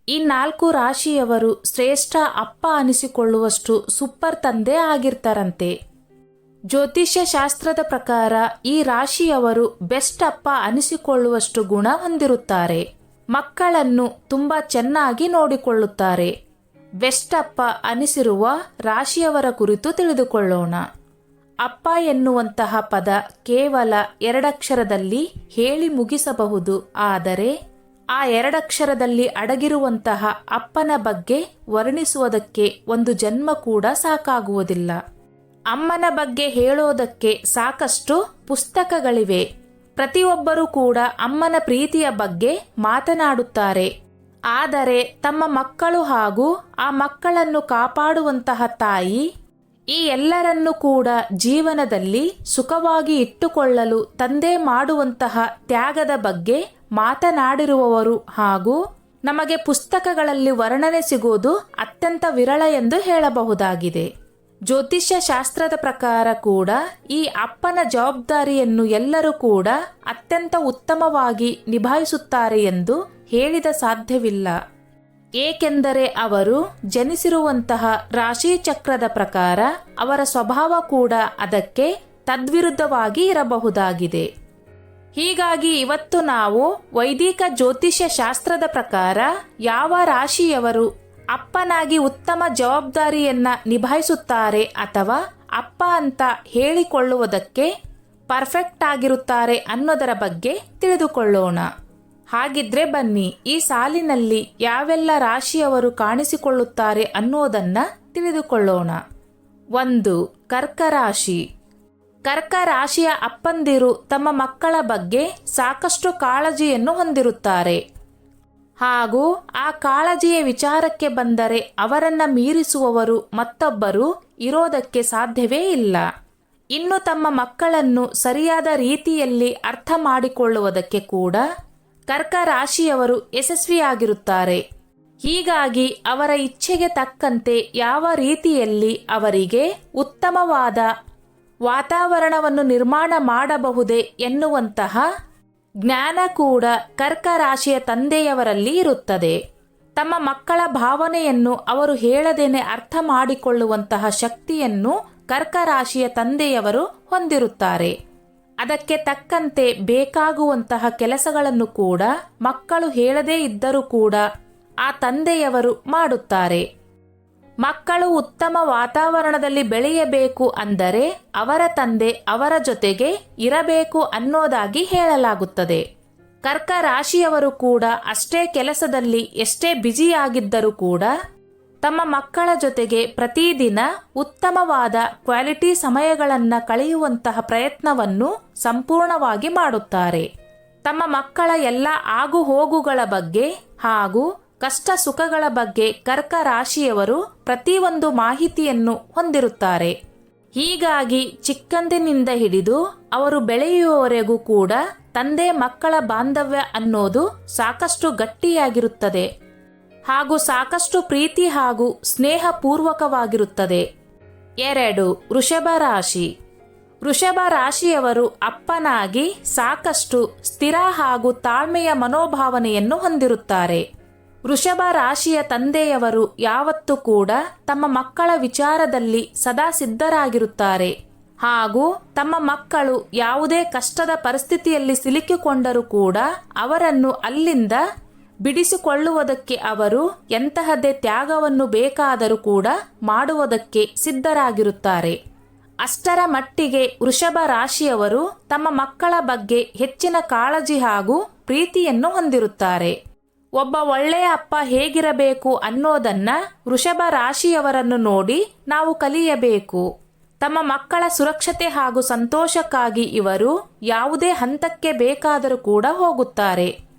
ಈ 4 ರಾಶಿಯವರು ಶ್ರೇಷ್ಠ ಅಪ್ಪ ಅನಿಸಿಕೊಳ್ಳುವಷ್ಟು ಸೂಪರ್ ತಂದೆ ಆಗಿರ್ತಾರಂತೆ. ಜ್ಯೋತಿಷ್ಯ ಶಾಸ್ತ್ರದ ಪ್ರಕಾರ ಈ ರಾಶಿಯವರು ಬೆಸ್ಟ್ ಅಪ್ಪ ಅನಿಸಿಕೊಳ್ಳುವಷ್ಟು ಗುಣ ಹೊಂದಿರುತ್ತಾರೆ. ಮಕ್ಕಳನ್ನು ತುಂಬಾ ಚೆನ್ನಾಗಿ ನೋಡಿಕೊಳ್ಳುತ್ತಾರೆ. ಬೆಸ್ಟ್ ಅಪ್ಪ ಅನಿಸಿರುವ ರಾಶಿಯವರ ಕುರಿತು ತಿಳಿದುಕೊಳ್ಳೋಣ. ಅಪ್ಪ ಎನ್ನುವಂತಹ ಪದ ಕೇವಲ 2 ಅಕ್ಷರದಲ್ಲಿ ಹೇಳಿ ಮುಗಿಸಬಹುದು. ಆದರೆ ಆ 2 ಅಕ್ಷರದಲ್ಲಿ ಅಡಗಿರುವಂತಹ ಅಪ್ಪನ ಬಗ್ಗೆ ವರ್ಣಿಸುವುದಕ್ಕೆ ಒಂದು ಜನ್ಮ ಕೂಡ ಸಾಕಾಗುವುದಿಲ್ಲ. ಅಮ್ಮನ ಬಗ್ಗೆ ಹೇಳೋದಕ್ಕೆ ಸಾಕಷ್ಟು ಪುಸ್ತಕಗಳಿವೆ. ಪ್ರತಿಯೊಬ್ಬರೂ ಕೂಡ ಅಮ್ಮನ ಪ್ರೀತಿಯ ಬಗ್ಗೆ ಮಾತನಾಡುತ್ತಾರೆ. ಆದರೆ ತಮ್ಮ ಮಕ್ಕಳು ಹಾಗೂ ಆ ಮಕ್ಕಳನ್ನು ಕಾಪಾಡುವಂತಹ ತಾಯಿ, ಈ ಎಲ್ಲರನ್ನೂ ಕೂಡ ಜೀವನದಲ್ಲಿ ಸುಖವಾಗಿ ಇಟ್ಟುಕೊಳ್ಳಲು ತಂದೆ ಮಾಡುವಂತಹ ತ್ಯಾಗದ ಬಗ್ಗೆ ಮಾತನಾಡಿರುವವರು ಹಾಗೂ ನಮಗೆ ಪುಸ್ತಕಗಳಲ್ಲಿ ವರ್ಣನೆ ಸಿಗುವುದು ಅತ್ಯಂತ ವಿರಳ ಎಂದು ಹೇಳಬಹುದಾಗಿದೆ. ಜ್ಯೋತಿಷ್ಯ ಶಾಸ್ತ್ರದ ಪ್ರಕಾರ ಕೂಡ ಈ ಅಪ್ಪನ ಜವಾಬ್ದಾರಿಯನ್ನು ಎಲ್ಲರೂ ಕೂಡ ಅತ್ಯಂತ ಉತ್ತಮವಾಗಿ ನಿಭಾಯಿಸುತ್ತಾರೆ ಎಂದು ಹೇಳಿದ ಸಾಧ್ಯವಿಲ್ಲ. ಏಕೆಂದರೆ ಅವರು ಜನಿಸಿರುವಂತಹ ರಾಶಿ ಚಕ್ರದ ಪ್ರಕಾರ ಅವರ ಸ್ವಭಾವ ಕೂಡ ಅದಕ್ಕೆ ತದ್ವಿರುದ್ಧವಾಗಿ ಇರಬಹುದಾಗಿದೆ. ಹೀಗಾಗಿ ಇವತ್ತು ನಾವು ವೈದಿಕ ಜ್ಯೋತಿಷ್ಯ ಶಾಸ್ತ್ರದ ಪ್ರಕಾರ ಯಾವ ರಾಶಿಯವರು ಅಪ್ಪನಾಗಿ ಉತ್ತಮ ಜವಾಬ್ದಾರಿಯನ್ನ ನಿಭಾಯಿಸುತ್ತಾರೆ ಅಥವಾ ಅಪ್ಪ ಅಂತ ಹೇಳಿಕೊಳ್ಳುವುದಕ್ಕೆ ಪರ್ಫೆಕ್ಟ್ ಆಗಿರುತ್ತಾರೆ ಅನ್ನೋದರ ಬಗ್ಗೆ ತಿಳಿದುಕೊಳ್ಳೋಣ. ಹಾಗಿದ್ರೆ ಬನ್ನಿ, ಈ ಸಾಲಿನಲ್ಲಿ ಯಾವೆಲ್ಲ ರಾಶಿಯವರು ಕಾಣಿಸಿಕೊಳ್ಳುತ್ತಾರೆ ಅನ್ನೋದನ್ನ ತಿಳಿದುಕೊಳ್ಳೋಣ. 1. ಕರ್ಕ ರಾಶಿ. ಕರ್ಕ ರಾಶಿಯ ಅಪ್ಪಂದಿರು ತಮ್ಮ ಮಕ್ಕಳ ಬಗ್ಗೆ ಸಾಕಷ್ಟು ಕಾಳಜಿಯನ್ನು ಹೊಂದಿರುತ್ತಾರೆ ಹಾಗೂ ಆ ಕಾಳಜಿಯ ವಿಚಾರಕ್ಕೆ ಬಂದರೆ ಅವರನ್ನ ಮೀರಿಸುವವರು ಮತ್ತೊಬ್ಬರು ಇರೋದಕ್ಕೆ ಸಾಧ್ಯವೇ ಇಲ್ಲ. ಇನ್ನು ತಮ್ಮ ಮಕ್ಕಳನ್ನು ಸರಿಯಾದ ರೀತಿಯಲ್ಲಿ ಅರ್ಥ ಮಾಡಿಕೊಳ್ಳುವುದಕ್ಕೆ ಕೂಡ ಕರ್ಕ ರಾಶಿಯವರು ಯಶಸ್ವಿಯಾಗಿರುತ್ತಾರೆ. ಹೀಗಾಗಿ ಅವರ ಇಚ್ಛೆಗೆ ತಕ್ಕಂತೆ ಯಾವ ರೀತಿಯಲ್ಲಿ ಅವರಿಗೆ ಉತ್ತಮವಾದ ವಾತಾವರಣವನ್ನು ನಿರ್ಮಾಣ ಮಾಡಬಹುದೇ ಎನ್ನುವಂತಹ ಜ್ಞಾನ ಕೂಡ ಕರ್ಕ ರಾಶಿಯ ತಂದೆಯವರಲ್ಲಿ ಇರುತ್ತದೆ. ತಮ್ಮ ಮಕ್ಕಳ ಭಾವನೆಯನ್ನು ಅವರು ಹೇಳದೇನೆ ಅರ್ಥ ಮಾಡಿಕೊಳ್ಳುವಂತಹ ಶಕ್ತಿಯನ್ನು ಕರ್ಕ ರಾಶಿಯ ತಂದೆಯವರು ಹೊಂದಿರುತ್ತಾರೆ. ಅದಕ್ಕೆ ತಕ್ಕಂತೆ ಬೇಕಾಗುವಂತಹ ಕೆಲಸಗಳನ್ನು ಕೂಡ ಮಕ್ಕಳು ಹೇಳದೇ ಇದ್ದರೂ ಕೂಡ ಆ ತಂದೆಯವರು ಮಾಡುತ್ತಾರೆ. ಮಕ್ಕಳು ಉತ್ತಮ ವಾತಾವರಣದಲ್ಲಿ ಬೆಳೆಯಬೇಕು ಅಂದರೆ ಅವರ ತಂದೆ ಅವರ ಜೊತೆಗೆ ಇರಬೇಕು ಅನ್ನೋದಾಗಿ ಹೇಳಲಾಗುತ್ತದೆ. ಕರ್ಕ ರಾಶಿಯವರು ಕೂಡ ಅಷ್ಟೇ ಕೆಲಸದಲ್ಲಿ ಎಷ್ಟೇ ಬ್ಯುಸಿಯಾಗಿದ್ದರೂ ಕೂಡ ತಮ್ಮ ಮಕ್ಕಳ ಜೊತೆಗೆ ಪ್ರತಿದಿನ ಉತ್ತಮವಾದ ಕ್ವಾಲಿಟಿ ಸಮಯಗಳನ್ನು ಕಳೆಯುವಂತಹ ಪ್ರಯತ್ನವನ್ನು ಸಂಪೂರ್ಣವಾಗಿ ಮಾಡುತ್ತಾರೆ. ತಮ್ಮ ಮಕ್ಕಳ ಎಲ್ಲ ಆಗು ಹೋಗುಗಳ ಬಗ್ಗೆ ಹಾಗೂ ಕಷ್ಟ ಸುಖಗಳ ಬಗ್ಗೆ ಕರ್ಕ ರಾಶಿಯವರು ಪ್ರತಿಯೊಂದು ಮಾಹಿತಿಯನ್ನು ಹೊಂದಿರುತ್ತಾರೆ. ಹೀಗಾಗಿ ಚಿಕ್ಕಂದಿನಿಂದ ಹಿಡಿದು ಅವರು ಬೆಳೆಯುವವರೆಗೂ ಕೂಡ ತಂದೆ ಮಕ್ಕಳ ಬಾಂಧವ್ಯ ಅನ್ನೋದು ಸಾಕಷ್ಟು ಗಟ್ಟಿಯಾಗಿರುತ್ತದೆ ಹಾಗೂ ಸಾಕಷ್ಟು ಪ್ರೀತಿ ಹಾಗೂ ಸ್ನೇಹಪೂರ್ವಕವಾಗಿರುತ್ತದೆ. 2. ವೃಷಭ ರಾಶಿ. ವೃಷಭ ರಾಶಿಯವರು ಅಪ್ಪನಾಗಿ ಸಾಕಷ್ಟು ಸ್ಥಿರ ಹಾಗೂ ತಾಳ್ಮೆಯ ಮನೋಭಾವನೆಯನ್ನು ಹೊಂದಿರುತ್ತಾರೆ. ವೃಷಭ ರಾಶಿಯ ತಂದೆಯವರು ಯಾವತ್ತೂ ಕೂಡ ತಮ್ಮ ಮಕ್ಕಳ ವಿಚಾರದಲ್ಲಿ ಸದಾ ಸಿದ್ಧರಾಗಿರುತ್ತಾರೆ ಹಾಗೂ ತಮ್ಮ ಮಕ್ಕಳು ಯಾವುದೇ ಕಷ್ಟದ ಪರಿಸ್ಥಿತಿಯಲ್ಲಿ ಸಿಲುಕಿಕೊಂಡರೂ ಕೂಡ ಅವರನ್ನು ಅಲ್ಲಿಂದ ಬಿಡಿಸಿಕೊಳ್ಳುವುದಕ್ಕೆ ಅವರು ಎಂತಹದ್ದೇ ತ್ಯಾಗವನ್ನು ಬೇಕಾದರೂ ಕೂಡ ಮಾಡುವುದಕ್ಕೆ ಸಿದ್ಧರಾಗಿರುತ್ತಾರೆ. ಅಷ್ಟರ ಮಟ್ಟಿಗೆ ವೃಷಭ ರಾಶಿಯವರು ತಮ್ಮ ಮಕ್ಕಳ ಬಗ್ಗೆ ಹೆಚ್ಚಿನ ಕಾಳಜಿ ಹಾಗೂ ಪ್ರೀತಿಯನ್ನು ಹೊಂದಿರುತ್ತಾರೆ. ಒಬ್ಬ ಒಳ್ಳೆಯ ಅಪ್ಪ ಹೇಗಿರಬೇಕು ಅನ್ನೋದನ್ನ ವೃಷಭ ರಾಶಿಯವರನ್ನು ನೋಡಿ ನಾವು ಕಲಿಯಬೇಕು. ತಮ್ಮ ಮಕ್ಕಳ ಸುರಕ್ಷತೆ ಹಾಗೂ ಸಂತೋಷಕ್ಕಾಗಿ ಇವರು ಯಾವುದೇ ಹಂತಕ್ಕೆ ಬೇಕಾದರೂ ಕೂಡ ಹೋಗುತ್ತಾರೆ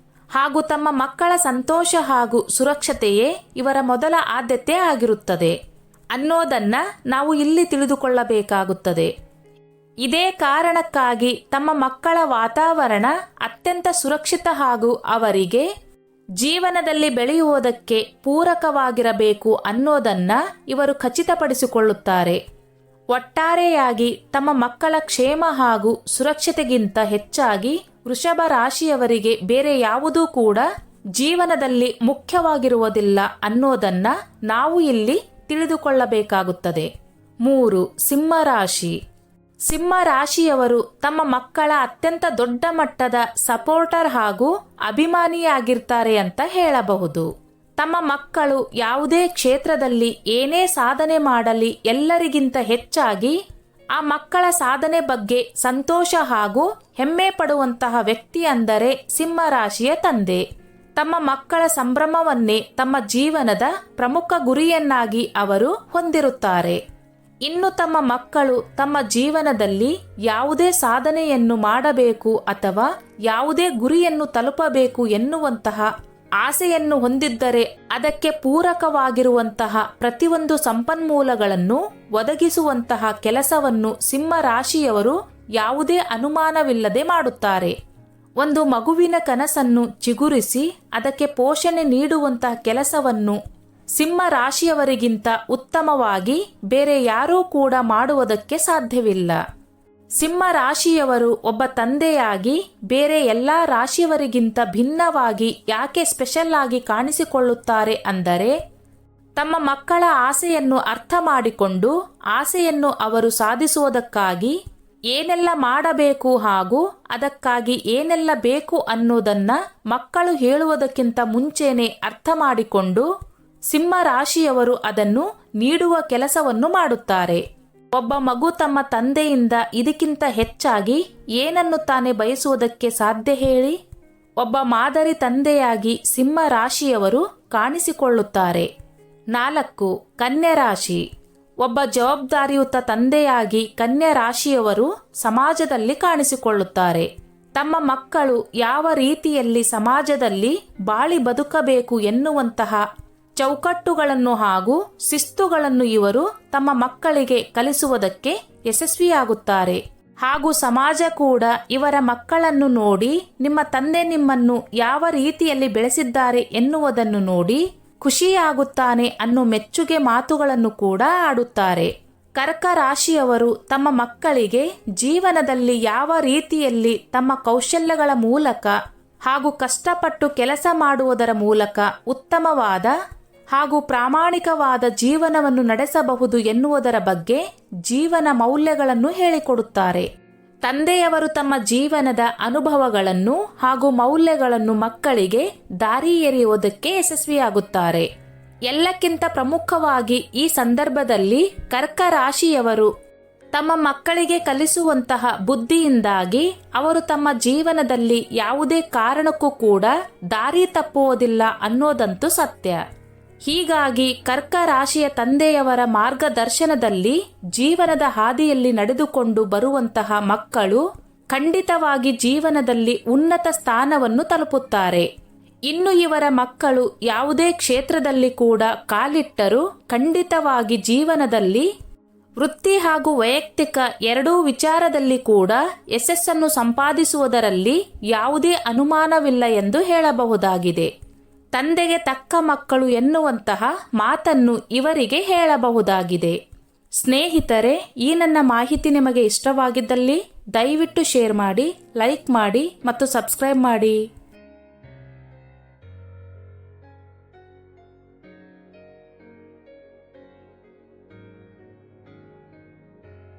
ಹಾಗೂ ತಮ್ಮ ಮಕ್ಕಳ ಸಂತೋಷ ಹಾಗೂ ಸುರಕ್ಷತೆಯೇ ಇವರ ಮೊದಲ ಆದ್ಯತೆ ಆಗಿರುತ್ತದೆ ಅನ್ನೋದನ್ನ ನಾವು ಇಲ್ಲಿ ತಿಳಿದುಕೊಳ್ಳಬೇಕಾಗುತ್ತದೆ. ಇದೇ ಕಾರಣಕ್ಕಾಗಿ ತಮ್ಮ ಮಕ್ಕಳ ವಾತಾವರಣ ಅತ್ಯಂತ ಸುರಕ್ಷಿತ ಹಾಗೂ ಅವರಿಗೆ ಜೀವನದಲ್ಲಿ ಬೆಳೆಯುವುದಕ್ಕೆ ಪೂರಕವಾಗಿರಬೇಕು ಅನ್ನೋದನ್ನ ಇವರು ಖಚಿತಪಡಿಸಿಕೊಳ್ಳುತ್ತಾರೆ. ಒಟ್ಟಾರೆಯಾಗಿ ತಮ್ಮ ಮಕ್ಕಳ ಕ್ಷೇಮ ಹಾಗೂ ಸುರಕ್ಷತೆಗಿಂತ ಹೆಚ್ಚಾಗಿ ವೃಷಭ ರಾಶಿಯವರಿಗೆ ಬೇರೆ ಯಾವುದೂ ಕೂಡ ಜೀವನದಲ್ಲಿ ಮುಖ್ಯವಾಗಿರುವುದಿಲ್ಲ ಅನ್ನೋದನ್ನ ನಾವು ಇಲ್ಲಿ ತಿಳಿದುಕೊಳ್ಳಬೇಕಾಗುತ್ತದೆ. 3. ಸಿಂಹರಾಶಿ. ಸಿಂಹರಾಶಿಯವರು ತಮ್ಮ ಮಕ್ಕಳ ಅತ್ಯಂತ ದೊಡ್ಡ ಮಟ್ಟದ ಸಪೋರ್ಟರ್ ಹಾಗೂ ಅಭಿಮಾನಿಯಾಗಿರ್ತಾರೆ ಅಂತ ಹೇಳಬಹುದು. ತಮ್ಮ ಮಕ್ಕಳು ಯಾವುದೇ ಕ್ಷೇತ್ರದಲ್ಲಿ ಏನೇ ಸಾಧನೆ ಮಾಡಲಿ ಎಲ್ಲರಿಗಿಂತ ಹೆಚ್ಚಾಗಿ ಆ ಮಕ್ಕಳ ಸಾಧನೆ ಬಗ್ಗೆ ಸಂತೋಷ ಹಾಗೂ ಹೆಮ್ಮೆ ಪಡುವಂತಹ ವ್ಯಕ್ತಿ ಅಂದರೆ ಸಿಂಹರಾಶಿಯ ತಂದೆ. ತಮ್ಮ ಮಕ್ಕಳ ಸಂಭ್ರಮವನ್ನೇ ತಮ್ಮ ಜೀವನದ ಪ್ರಮುಖ ಗುರಿಯನ್ನಾಗಿ ಅವರು ಹೊಂದಿರುತ್ತಾರೆ. ಇನ್ನು ತಮ್ಮ ಮಕ್ಕಳು ತಮ್ಮ ಜೀವನದಲ್ಲಿ ಯಾವುದೇ ಸಾಧನೆಯನ್ನು ಮಾಡಬೇಕು ಅಥವಾ ಯಾವುದೇ ಗುರಿಯನ್ನು ತಲುಪಬೇಕು ಎನ್ನುವಂತಹ ಆಸೆಯನ್ನು ಹೊಂದಿದ್ದರೆ ಅದಕ್ಕೆ ಪೂರಕವಾಗಿರುವಂತಹ ಪ್ರತಿಯೊಂದು ಸಂಪನ್ಮೂಲಗಳನ್ನು ಒದಗಿಸುವಂತಹ ಕೆಲಸವನ್ನು ಸಿಂಹರಾಶಿಯವರು ಯಾವುದೇ ಅನುಮಾನವಿಲ್ಲದೆ ಮಾಡುತ್ತಾರೆ. ಒಂದು ಮಗುವಿನ ಕನಸನ್ನು ಚಿಗುರಿಸಿ ಅದಕ್ಕೆ ಪೋಷಣೆ ನೀಡುವಂತಹ ಕೆಲಸವನ್ನು ಸಿಂಹರಾಶಿಯವರಿಗಿಂತ ಉತ್ತಮವಾಗಿ ಬೇರೆ ಯಾರೂ ಕೂಡ ಮಾಡುವುದಕ್ಕೆ ಸಾಧ್ಯವಿಲ್ಲ. ಸಿಂಹರಾಶಿಯವರು ಒಬ್ಬ ತಂದೆಯಾಗಿ ಬೇರೆ ಎಲ್ಲಾ ರಾಶಿಯವರಿಗಿಂತ ಭಿನ್ನವಾಗಿ ಯಾಕೆ ಸ್ಪೆಷಲ್ ಆಗಿ ಕಾಣಿಸಿಕೊಳ್ಳುತ್ತಾರೆ ಅಂದರೆ, ತಮ್ಮ ಮಕ್ಕಳ ಆಸೆಯನ್ನು ಅರ್ಥ ಮಾಡಿಕೊಂಡು ಆಸೆಯನ್ನು ಅವರು ಸಾಧಿಸುವುದಕ್ಕಾಗಿ ಏನೆಲ್ಲ ಮಾಡಬೇಕು ಹಾಗೂ ಅದಕ್ಕಾಗಿ ಏನೆಲ್ಲ ಬೇಕು ಅನ್ನೋದನ್ನ ಮಕ್ಕಳು ಹೇಳುವುದಕ್ಕಿಂತ ಮುಂಚೆನೆ ಅರ್ಥ ಮಾಡಿಕೊಂಡು ಸಿಂಹರಾಶಿಯವರು ಅದನ್ನು ನೀಡುವ ಕೆಲಸವನ್ನು ಮಾಡುತ್ತಾರೆ. ಒಬ್ಬ ಮಗು ತಮ್ಮ ತಂದೆಯಿಂದ ಇದಕ್ಕಿಂತ ಹೆಚ್ಚಾಗಿ ಏನನ್ನು ತಾನೇ ಬಯಸುವುದಕ್ಕೆ ಸಾಧ್ಯ ಹೇಳಿ? ಒಬ್ಬ ಮಾದರಿ ತಂದೆಯಾಗಿ ಸಿಂಹರಾಶಿಯವರು ಕಾಣಿಸಿಕೊಳ್ಳುತ್ತಾರೆ. 4. ಕನ್ಯಾ ರಾಶಿ. ಒಬ್ಬ ಜವಾಬ್ದಾರಿಯುತ ತಂದೆಯಾಗಿ ಕನ್ಯಾ ರಾಶಿಯವರು ಸಮಾಜದಲ್ಲಿ ಕಾಣಿಸಿಕೊಳ್ಳುತ್ತಾರೆ. ತಮ್ಮ ಮಕ್ಕಳು ಯಾವ ರೀತಿಯಲ್ಲಿ ಸಮಾಜದಲ್ಲಿ ಬಾಳಿ ಬದುಕಬೇಕು ಎನ್ನುವಂತಹ ಚೌಕಟ್ಟುಗಳನ್ನು ಹಾಗೂ ಶಿಸ್ತುಗಳನ್ನು ಇವರು ತಮ್ಮ ಮಕ್ಕಳಿಗೆ ಕಲಿಸುವುದಕ್ಕೆ ಯಶಸ್ವಿಯಾಗುತ್ತಾರೆ. ಹಾಗೂ ಸಮಾಜ ಕೂಡ ಇವರ ಮಕ್ಕಳನ್ನು ನೋಡಿ ನಿಮ್ಮ ತಂದೆ ನಿಮ್ಮನ್ನು ಯಾವ ರೀತಿಯಲ್ಲಿ ಬೆಳೆಸಿದ್ದಾರೆ ಎನ್ನುವುದನ್ನು ನೋಡಿ ಖುಷಿಯಾಗುತ್ತಾನೆ ಅನ್ನೋ ಮೆಚ್ಚುಗೆ ಮಾತುಗಳನ್ನು ಕೂಡ ಆಡುತ್ತಾರೆ. ಕರ್ಕ ರಾಶಿಯವರು ತಮ್ಮ ಮಕ್ಕಳಿಗೆ ಜೀವನದಲ್ಲಿ ಯಾವ ರೀತಿಯಲ್ಲಿ ತಮ್ಮ ಕೌಶಲ್ಯಗಳ ಮೂಲಕ ಹಾಗೂ ಕಷ್ಟಪಟ್ಟು ಕೆಲಸ ಮಾಡುವುದರ ಮೂಲಕ ಉತ್ತಮವಾದ ಹಾಗೂ ಪ್ರಾಮಾಣಿಕವಾದ ಜೀವನವನ್ನು ನಡೆಸಬಹುದು ಎನ್ನುವುದರ ಬಗ್ಗೆ ಜೀವನ ಮೌಲ್ಯಗಳನ್ನು ಹೇಳಿಕೊಡುತ್ತಾರೆ. ತಂದೆಯವರು ತಮ್ಮ ಜೀವನದ ಅನುಭವಗಳನ್ನು ಹಾಗೂ ಮೌಲ್ಯಗಳನ್ನು ಮಕ್ಕಳಿಗೆ ದಾರಿ ಎರೆಯುವುದಕ್ಕೆ ಯಶಸ್ವಿಯಾಗುತ್ತಾರೆ. ಎಲ್ಲಕ್ಕಿಂತ ಪ್ರಮುಖವಾಗಿ ಈ ಸಂದರ್ಭದಲ್ಲಿ ಕರ್ಕ ರಾಶಿಯವರು ತಮ್ಮ ಮಕ್ಕಳಿಗೆ ಕಲಿಸುವಂತಹ ಬುದ್ಧಿಯಿಂದಾಗಿ ಅವರು ತಮ್ಮ ಜೀವನದಲ್ಲಿ ಯಾವುದೇ ಕಾರಣಕ್ಕೂ ಕೂಡ ದಾರಿ ತಪ್ಪುವುದಿಲ್ಲ ಅನ್ನೋದಂತೂ ಸತ್ಯ. ಹೀಗಾಗಿ ಕರ್ಕ ರಾಶಿಯ ತಂದೆಯವರ ಮಾರ್ಗದರ್ಶನದಲ್ಲಿ ಜೀವನದ ಹಾದಿಯಲ್ಲಿ ನಡೆದುಕೊಂಡು ಬರುವಂತಹ ಮಕ್ಕಳು ಖಂಡಿತವಾಗಿ ಜೀವನದಲ್ಲಿ ಉನ್ನತ ಸ್ಥಾನವನ್ನು ತಲುಪುತ್ತಾರೆ. ಇನ್ನು ಇವರ ಮಕ್ಕಳು ಯಾವುದೇ ಕ್ಷೇತ್ರದಲ್ಲಿ ಕೂಡ ಕಾಲಿಟ್ಟರೂ ಖಂಡಿತವಾಗಿ ಜೀವನದಲ್ಲಿ ವೃತ್ತಿ ಹಾಗೂ ವೈಯಕ್ತಿಕ ಎರಡೂ ವಿಚಾರದಲ್ಲಿ ಕೂಡ ಯಶಸ್ಸನ್ನು ಸಂಪಾದಿಸುವುದರಲ್ಲಿ ಯಾವುದೇ ಅನುಮಾನವಿಲ್ಲ ಎಂದು ಹೇಳಬಹುದಾಗಿದೆ. ತಂದೆಗೆ ತಕ್ಕ ಮಕ್ಕಳು ಎನ್ನುವಂತಹ ಮಾತನ್ನು ಇವರಿಗೆ ಹೇಳಬಹುದಾಗಿದೆ. ಸ್ನೇಹಿತರೆ, ಈ ನನ್ನ ಮಾಹಿತಿ ನಿಮಗೆ ಇಷ್ಟವಾಗಿದ್ದಲ್ಲಿ ದಯವಿಟ್ಟು ಶೇರ್ ಮಾಡಿ, ಲೈಕ್ ಮಾಡಿ ಮತ್ತು ಸಬ್ಸ್ಕ್ರೈಬ್ ಮಾಡಿ.